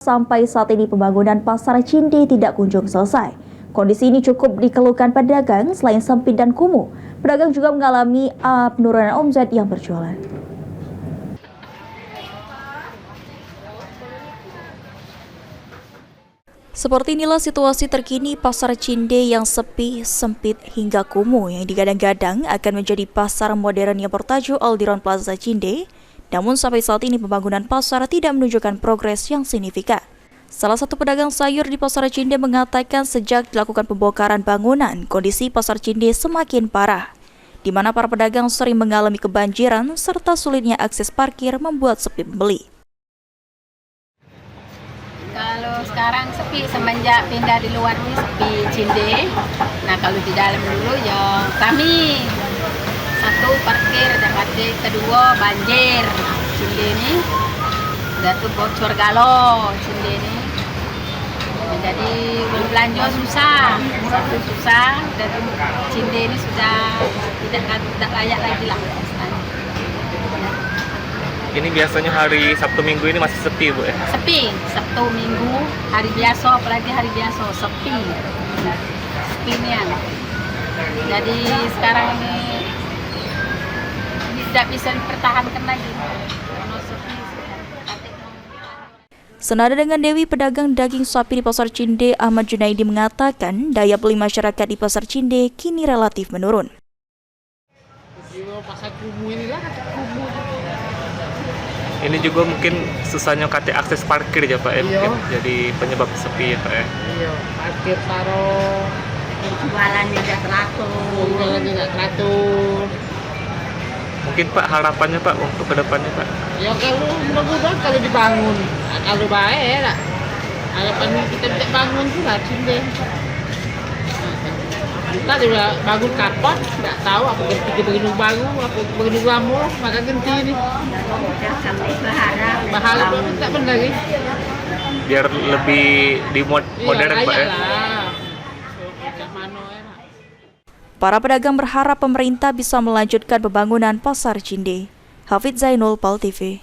Sampai saat ini pembangunan Pasar Cinde tidak kunjung selesai. Kondisi ini cukup dikeluhkan pedagang. Selain sempit dan kumuh, pedagang juga mengalami penurunan omset yang berjualan. Seperti inilah situasi terkini Pasar Cinde yang sepi, sempit hingga kumuh yang digadang-gadang akan menjadi pasar modern yang bertajuk Aldiron Plaza Cinde. Namun sampai saat ini pembangunan pasar tidak menunjukkan progres yang signifikan. Salah satu pedagang sayur di Pasar Cinde mengatakan sejak dilakukan pembongkaran bangunan, kondisi Pasar Cinde semakin parah, di mana para pedagang sering mengalami kebanjiran serta sulitnya akses parkir membuat sepi pembeli. Kalau sekarang sepi semenjak pindah di luar ini sepi Cinde. Nah kalau di dalam dulu ya kami satu parkir dan kedua banjir. Cinde ini udah tuh bocor galo Cinde ini. Jadi belanja susah, dan Cinde ini sudah tidak layak lagi lah. Ini biasanya hari Sabtu Minggu ini masih sepi, Bu ya? Sepi, Sabtu Minggu, hari biasa, apalagi hari biasa, sepi. Sepi nih ya. Jadi sekarang ini tidak bisa dipertahankan lagi. Senada dengan Dewi, pedagang daging sapi di Pasar Cinde, Ahmad Junaidi mengatakan daya beli masyarakat di Pasar Cinde kini relatif menurun. Ini juga mungkin susahnya kate akses parkir ya Pak ya, mungkin jadi penyebab sepi ya Pak ya. Iya, parkir taruh Jualannya tidak teratur. Mungkin Pak harapannya Pak untuk kedepannya Pak? ya kalau mudah-mudahan kalau dibangun, kalau baik lah. Harapan kita bisa bangun juga Cinde. Kita juga bangun kapan, nggak tahu apa ganti begini baru, apa begini lama, maka ganti ini. Berharap minta benar lagi. Biar lebih modern Pak ya. Para pedagang berharap pemerintah bisa melanjutkan pembangunan Pasar Cinde. Hafid Zainul, PAL TV.